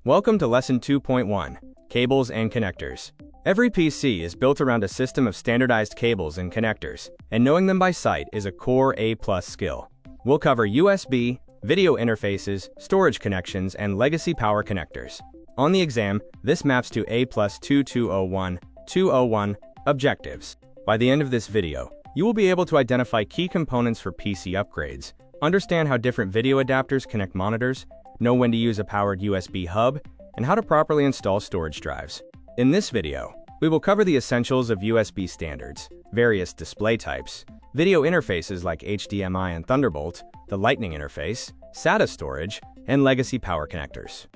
Welcome to Lesson 2.1, Cables and Connectors. Every PC is built around a system of standardized cables and connectors, and knowing them by sight is a core A+ skill. We'll cover USB, video interfaces, storage connections, and legacy power connectors. On the exam, this maps to A+ 2201 objectives. By the end of this video, you will be able to identify key components for PC upgrades, understand how different video adapters connect monitors, know when to use a powered USB hub, and how to properly install storage drives. In this video, we will cover the essentials of USB standards, various display types, video interfaces like HDMI and Thunderbolt, the Lightning interface, SATA storage, and legacy power connectors.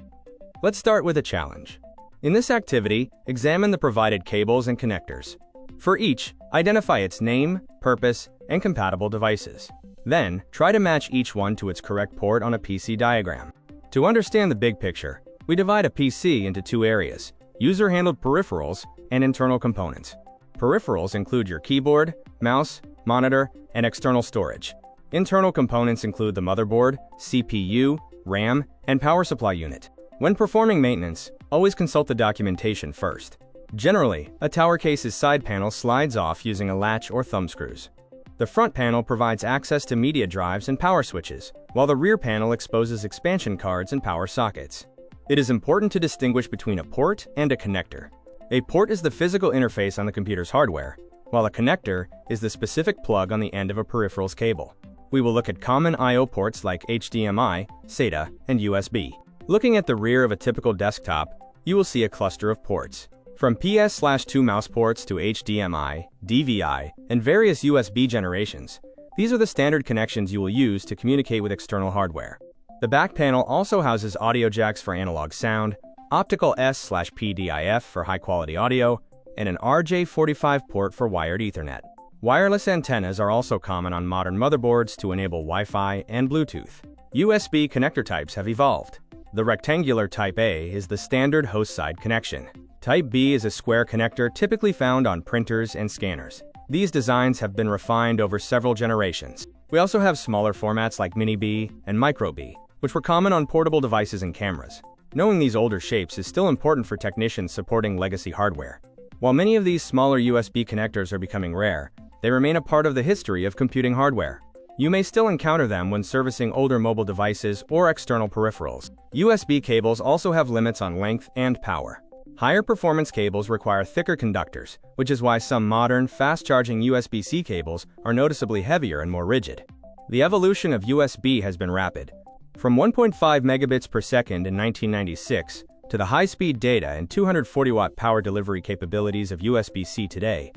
Let's start with a challenge. In this activity, examine the provided cables and connectors. For each, identify its name, purpose, and compatible devices. Then, try to match each one to its correct port on a PC diagram. To understand the big picture, we divide a PC into two areas: user-handled peripherals and internal components. Peripherals include your keyboard, mouse, monitor, and external storage. Internal components include the motherboard, CPU, RAM, and power supply unit. When performing maintenance, always consult the documentation first. Generally, a tower case's side panel slides off using a latch or thumb screws. The front panel provides access to media drives and power switches, while the rear panel exposes expansion cards and power sockets. It is important to distinguish between a port and a connector. A port is the physical interface on the computer's hardware, while a connector is the specific plug on the end of a peripheral's cable. We will look at common I/O ports like HDMI, SATA, and USB. Looking at the rear of a typical desktop, you will see a cluster of ports. From PS/2 mouse ports to HDMI, DVI, and various USB generations, these are the standard connections you will use to communicate with external hardware. The back panel also houses audio jacks for analog sound, optical S/PDIF for high-quality audio, and an RJ45 port for wired Ethernet. Wireless antennas are also common on modern motherboards to enable Wi-Fi and Bluetooth. USB connector types have evolved. The rectangular Type A is the standard host side connection. Type B is a square connector typically found on printers and scanners. These designs have been refined over several generations. We also have smaller formats like Mini B and Micro B, which were common on portable devices and cameras. Knowing these older shapes is still important for technicians supporting legacy hardware. While many of these smaller USB connectors are becoming rare, they remain a part of the history of computing hardware. You may still encounter them when servicing older mobile devices or external peripherals. USB cables also have limits on length and power. Higher performance cables require thicker conductors, which is why some modern, fast-charging USB-C cables are noticeably heavier and more rigid. The evolution of USB has been rapid. From 1.5 megabits per second in 1996 to the high-speed data and 240-watt power delivery capabilities of USB-C today,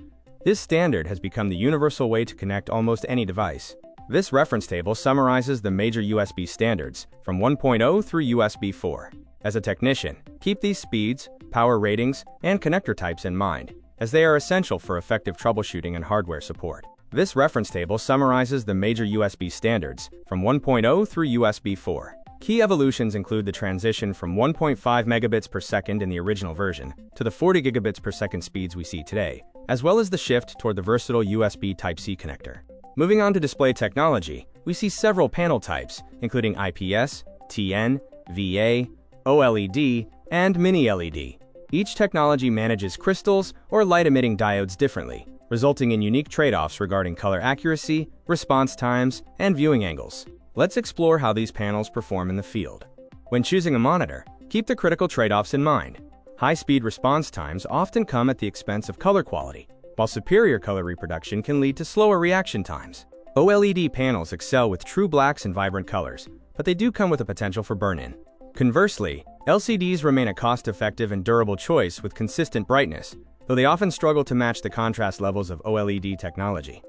this standard has become the universal way to connect almost any device. This reference table summarizes the major USB standards from 1.0 through USB 4. As a technician, keep these speeds, power ratings, and connector types in mind, as they are essential for effective troubleshooting and hardware support. This reference table summarizes the major USB standards from 1.0 through USB 4. Key evolutions include the transition from 1.5 megabits per second in the original version to the 40 gigabits per second speeds we see today, as well as the shift toward the versatile USB Type-C connector. Moving on to display technology, we see several panel types, including IPS, TN, VA, OLED, and Mini-LED. Each technology manages crystals or light-emitting diodes differently, resulting in unique trade-offs regarding color accuracy, response times, and viewing angles. Let's explore how these panels perform in the field. When choosing a monitor, keep the critical trade-offs in mind. High-speed response times often come at the expense of color quality, while superior color reproduction can lead to slower reaction times. OLED panels excel with true blacks and vibrant colors, but they do come with a potential for burn-in. Conversely, LCDs remain a cost-effective and durable choice with consistent brightness, though they often struggle to match the contrast levels of OLED technology.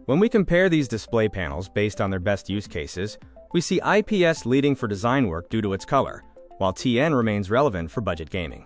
When we compare these display panels based on their best use cases, we see IPS leading for design work due to its color, while TN remains relevant for budget gaming.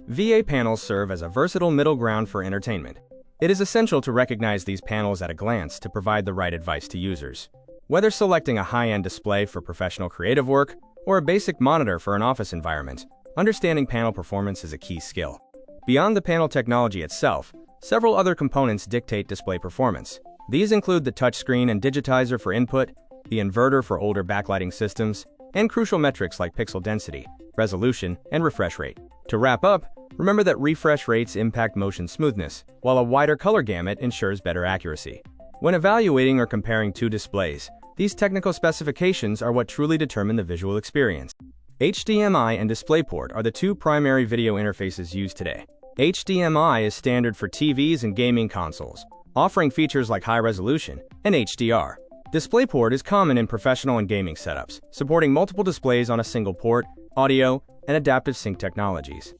VA panels serve as a versatile middle ground for entertainment. It is essential to recognize these panels at a glance to provide the right advice to users. Whether selecting a high-end display for professional creative work or a basic monitor for an office environment, understanding panel performance is a key skill. Beyond the panel technology itself, several other components dictate display performance. These include the touchscreen and digitizer for input, the inverter for older backlighting systems, and crucial metrics like pixel density, resolution, and refresh rate. To wrap up, remember that refresh rates impact motion smoothness, while a wider color gamut ensures better accuracy. When evaluating or comparing two displays, these technical specifications are what truly determine the visual experience. HDMI and DisplayPort are the two primary video interfaces used today. HDMI is standard for TVs and gaming consoles, offering features like high resolution and HDR. DisplayPort is common in professional and gaming setups, supporting multiple displays on a single port, audio, and adaptive sync technologies.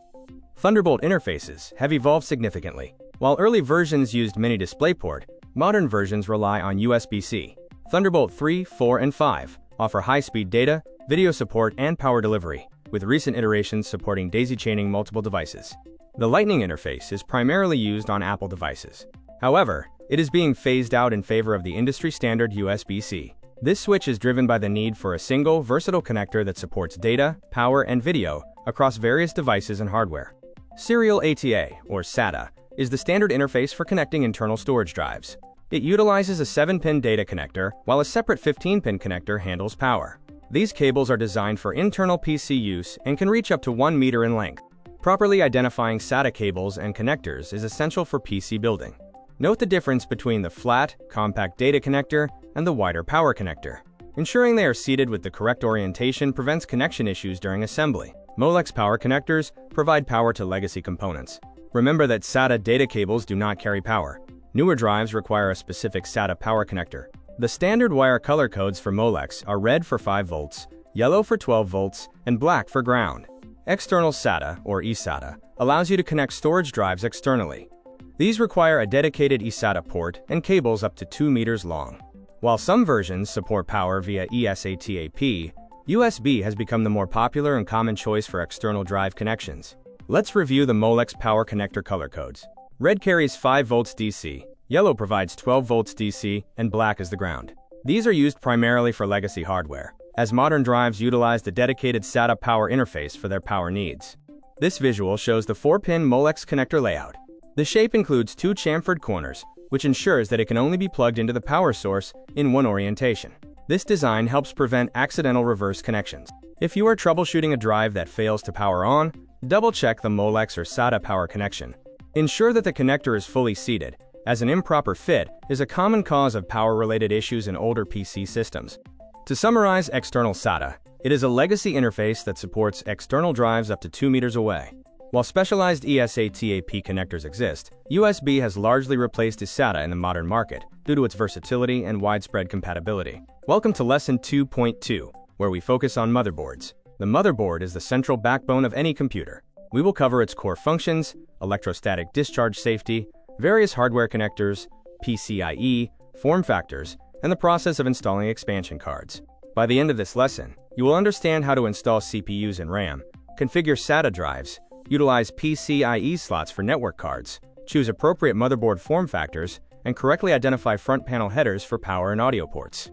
Thunderbolt interfaces have evolved significantly. While early versions used mini DisplayPort, modern versions rely on USB-C. Thunderbolt 3, 4, and 5 offer high-speed data, video support, and power delivery, with recent iterations supporting daisy-chaining multiple devices. The Lightning interface is primarily used on Apple devices. However, it is being phased out in favor of the industry-standard USB-C. This switch is driven by the need for a single, versatile connector that supports data, power, and video across various devices and hardware. Serial ATA, or SATA, is the standard interface for connecting internal storage drives. It utilizes a 7-pin data connector, while a separate 15-pin connector handles power. These cables are designed for internal PC use and can reach up to 1 meter in length. Properly identifying SATA cables and connectors is essential for PC building. Note the difference between the flat, compact data connector and the wider power connector. Ensuring they are seated with the correct orientation prevents connection issues during assembly. Molex power connectors provide power to legacy components. Remember that SATA data cables do not carry power. Newer drives require a specific SATA power connector. The standard wire color codes for Molex are red for 5 volts, yellow for 12 volts, and black for ground. External SATA, or eSATA, allows you to connect storage drives externally. These require a dedicated eSATA port and cables up to 2 meters long. While some versions support power via eSATA, USB has become the more popular and common choice for external drive connections. Let's review the Molex power connector color codes. Red carries 5 volts DC, yellow provides 12 volts DC, and black is the ground. These are used primarily for legacy hardware, as modern drives utilize the dedicated SATA power interface for their power needs. This visual shows the 4-pin Molex connector layout. The shape includes 2 chamfered corners, which ensures that it can only be plugged into the power source in one orientation. This design helps prevent accidental reverse connections. If you are troubleshooting a drive that fails to power on, double-check the Molex or SATA power connection. Ensure that the connector is fully seated, as an improper fit is a common cause of power-related issues in older PC systems. To summarize external SATA, it is a legacy interface that supports external drives up to 2 meters away. While specialized eSATA connectors exist, USB has largely replaced eSATA in the modern market due to its versatility and widespread compatibility. Welcome to Lesson 2.2, where we focus on motherboards. The motherboard is the central backbone of any computer. We will cover its core functions, electrostatic discharge safety, various hardware connectors, PCIe, form factors, and the process of installing expansion cards. By the end of this lesson, you will understand how to install CPUs and RAM, configure SATA drives, utilize PCIe slots for network cards, choose appropriate motherboard form factors, and correctly identify front panel headers for power and audio ports.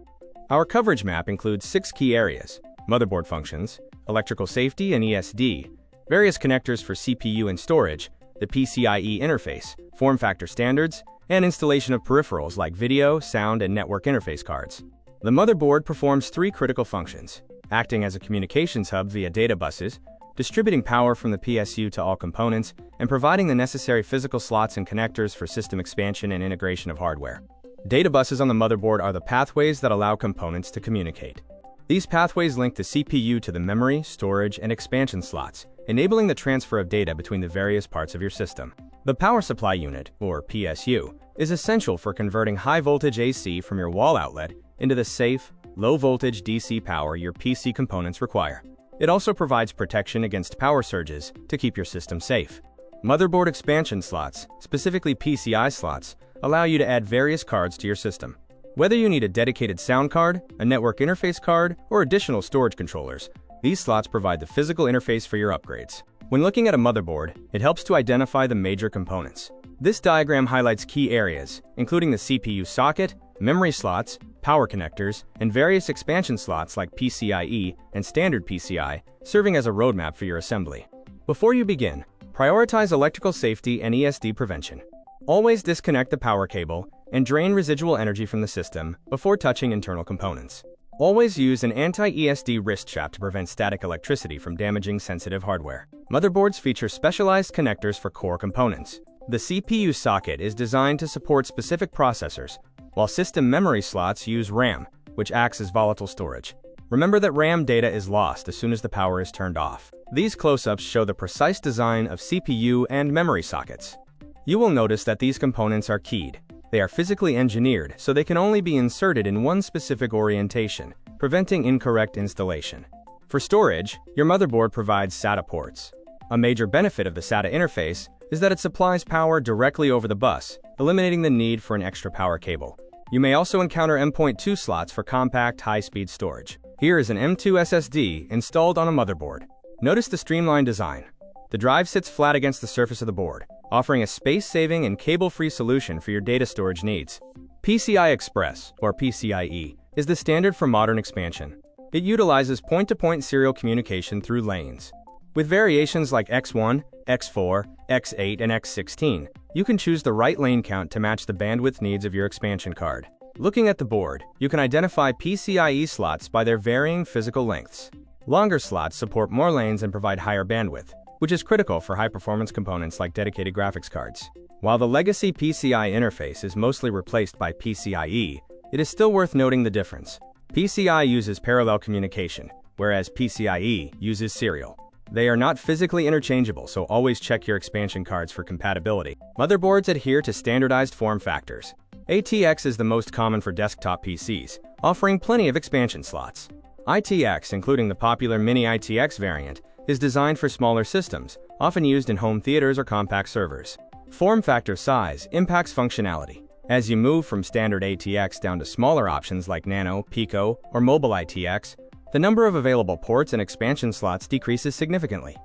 Our coverage map includes 6 key areas: motherboard functions, electrical safety and ESD, various connectors for CPU and storage, the PCIe interface, form factor standards, and installation of peripherals like video, sound, and network interface cards. The motherboard performs 3 critical functions: acting as a communications hub via data buses, distributing power from the PSU to all components, and providing the necessary physical slots and connectors for system expansion and integration of hardware. Data buses on the motherboard are the pathways that allow components to communicate. These pathways link the CPU to the memory, storage, and expansion slots, enabling the transfer of data between the various parts of your system. The power supply unit, or PSU, is essential for converting high-voltage AC from your wall outlet into the safe, low-voltage DC power your PC components require. It also provides protection against power surges to keep your system safe. Motherboard expansion slots, specifically PCI slots, allow you to add various cards to your system. Whether you need a dedicated sound card, a network interface card, or additional storage controllers, these slots provide the physical interface for your upgrades. When looking at a motherboard, it helps to identify the major components. This diagram highlights key areas, including the CPU socket, memory slots, power connectors, and various expansion slots like PCIe and standard PCI, serving as a roadmap for your assembly. Before you begin, prioritize electrical safety and ESD prevention. Always disconnect the power cable and drain residual energy from the system before touching internal components. Always use an anti-ESD wrist strap to prevent static electricity from damaging sensitive hardware. Motherboards feature specialized connectors for core components. The CPU socket is designed to support specific processors, while system memory slots use RAM, which acts as volatile storage. Remember that RAM data is lost as soon as the power is turned off. These close-ups show the precise design of CPU and memory sockets. You will notice that these components are keyed. They are physically engineered, so they can only be inserted in one specific orientation, preventing incorrect installation. For storage, your motherboard provides SATA ports. A major benefit of the SATA interface is that it supplies power directly over the bus, eliminating the need for an extra power cable. You may also encounter M.2 slots for compact, high-speed storage. Here is an M.2 SSD installed on a motherboard. Notice the streamlined design. The drive sits flat against the surface of the board, offering a space-saving and cable-free solution for your data storage needs. PCI Express, or PCIe, is the standard for modern expansion. It utilizes point-to-point serial communication through lanes. With variations like X1, X4, X8, and X16, you can choose the right lane count to match the bandwidth needs of your expansion card. Looking at the board, you can identify PCIe slots by their varying physical lengths. Longer slots support more lanes and provide higher bandwidth, which is critical for high-performance components like dedicated graphics cards. While the legacy PCI interface is mostly replaced by PCIe, it is still worth noting the difference. PCI uses parallel communication, whereas PCIe uses serial. They are not physically interchangeable, so always check your expansion cards for compatibility. Motherboards adhere to standardized form factors. ATX is the most common for desktop PCs, offering plenty of expansion slots. ITX, including the popular Mini ITX variant, is designed for smaller systems, often used in home theaters or compact servers. Form factor size impacts functionality. As you move from standard ATX down to smaller options like Nano, Pico, or Mobile ITX, the number of available ports and expansion slots decreases significantly.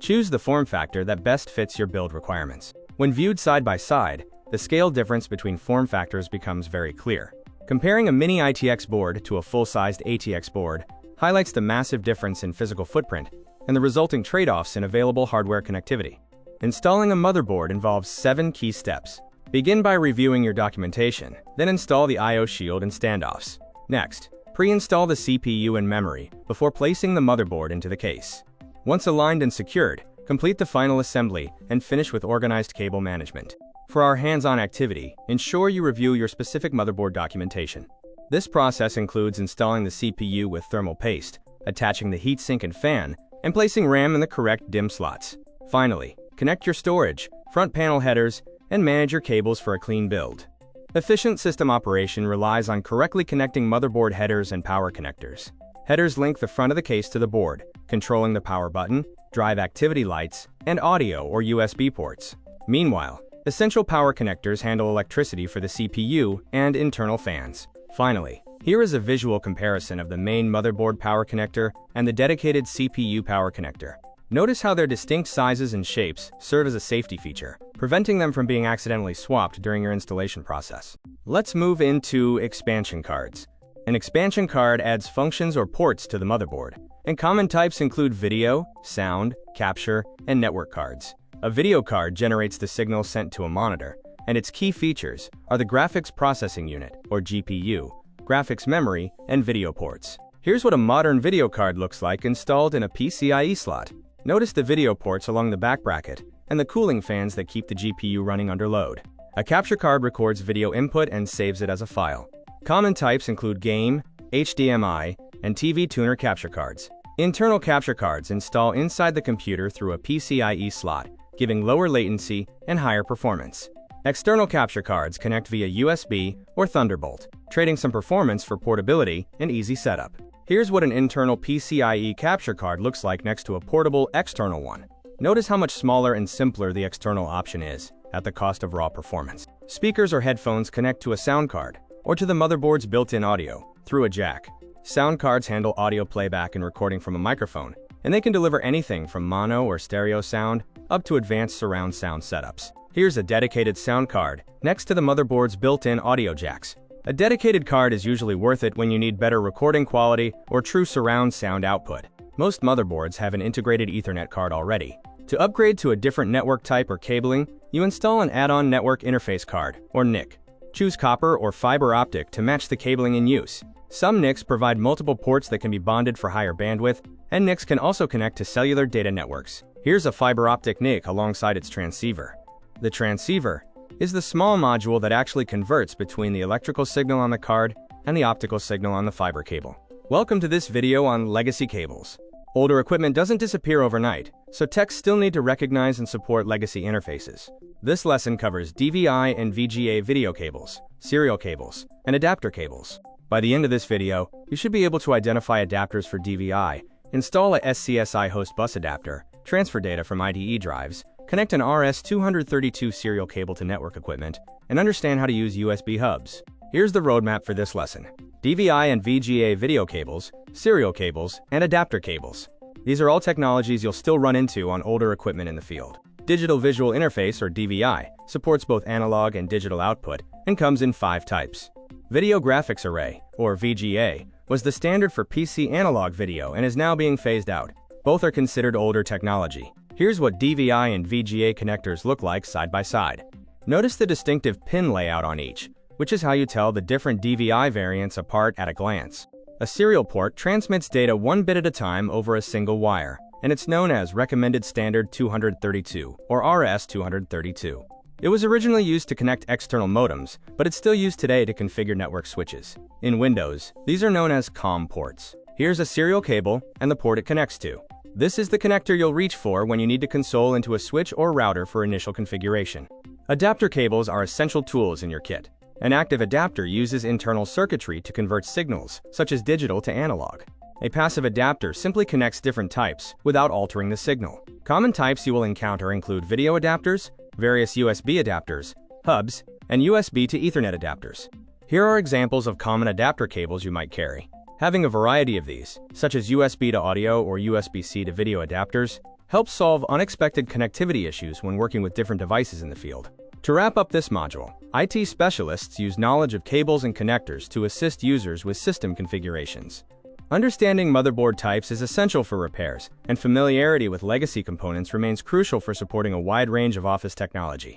Choose the form factor that best fits your build requirements. When viewed side by side, the scale difference between form factors becomes very clear. Comparing a Mini ITX board to a full-sized ATX board highlights the massive difference in physical footprint and the resulting trade-offs in available hardware connectivity. Installing a motherboard involves 7 key steps. Begin by reviewing your documentation, then install the I/O shield and standoffs. Next, pre-install the CPU and memory before placing the motherboard into the case. Once aligned and secured, complete the final assembly and finish with organized cable management. For our hands-on activity, ensure you review your specific motherboard documentation. This process includes installing the CPU with thermal paste, attaching the heatsink and fan, and placing RAM in the correct DIMM slots. Finally, connect your storage, front panel headers, and manage your cables for a clean build. Efficient system operation relies on correctly connecting motherboard headers and power connectors. Headers link the front of the case to the board, controlling the power button, drive activity lights, and audio or USB ports. Meanwhile, essential power connectors handle electricity for the CPU and internal fans. Finally, here is a visual comparison of the main motherboard power connector and the dedicated CPU power connector. Notice how their distinct sizes and shapes serve as a safety feature, preventing them from being accidentally swapped during your installation process. Let's move into expansion cards. An expansion card adds functions or ports to the motherboard, and common types include video, sound, capture, and network cards. A video card generates the signal sent to a monitor, and its key features are the graphics processing unit, or GPU, graphics memory, and video ports. Here's what a modern video card looks like installed in a PCIe slot. Notice the video ports along the back bracket and the cooling fans that keep the GPU running under load. A capture card records video input and saves it as a file. Common types include game, HDMI, and TV tuner capture cards. Internal capture cards install inside the computer through a PCIe slot, giving lower latency and higher performance. External capture cards connect via USB or Thunderbolt, trading some performance for portability and easy setup. Here's what an internal PCIe capture card looks like next to a portable external one. Notice how much smaller and simpler the external option is, at the cost of raw performance. Speakers or headphones connect to a sound card, or to the motherboard's built-in audio, through a jack. Sound cards handle audio playback and recording from a microphone, and they can deliver anything from mono or stereo sound up to advanced surround sound setups. Here's a dedicated sound card next to the motherboard's built-in audio jacks. A dedicated card is usually worth it when you need better recording quality or true surround sound output. Most motherboards have an integrated Ethernet card already. To upgrade to a different network type or cabling, you install an add-on network interface card, or NIC. Choose copper or fiber optic to match the cabling in use. Some NICs provide multiple ports that can be bonded for higher bandwidth, and NICs can also connect to cellular data networks. Here's a fiber optic NIC alongside its transceiver. The transceiver is the small module that actually converts between the electrical signal on the card and the optical signal on the fiber cable. Welcome to this video on legacy cables. Older equipment doesn't disappear overnight, so techs still need to recognize and support legacy interfaces. This lesson covers DVI and VGA video cables, serial cables, and adapter cables. By the end of this video, you should be able to identify adapters for DVI, install a SCSI host bus adapter, transfer data from IDE drives, connect an RS-232 serial cable to network equipment, and understand how to use USB hubs. Here's the roadmap for this lesson. DVI and VGA video cables, serial cables, and adapter cables. These are all technologies you'll still run into on older equipment in the field. Digital Visual Interface, or DVI, supports both analog and digital output and comes in 5 types. Video Graphics Array, or VGA, was the standard for PC analog video and is now being phased out. Both are considered older technology. Here's what DVI and VGA connectors look like side by side. Notice the distinctive pin layout on each, which is how you tell the different DVI variants apart at a glance. A serial port transmits data 1 bit at a time over a single wire, and it's known as Recommended Standard 232, or RS-232. It was originally used to connect external modems, but it's still used today to configure network switches. In Windows, these are known as COM ports. Here's a serial cable and the port it connects to. This is the connector you'll reach for when you need to console into a switch or router for initial configuration. Adapter cables are essential tools in your kit. An active adapter uses internal circuitry to convert signals, such as digital to analog. A passive adapter simply connects different types without altering the signal. Common types you will encounter include video adapters, various USB adapters, hubs, and USB to Ethernet adapters. Here are examples of common adapter cables you might carry. Having a variety of these, such as USB to audio or USB-C to video adapters, helps solve unexpected connectivity issues when working with different devices in the field. To wrap up this module, IT specialists use knowledge of cables and connectors to assist users with system configurations. Understanding motherboard types is essential for repairs, and familiarity with legacy components remains crucial for supporting a wide range of office technology.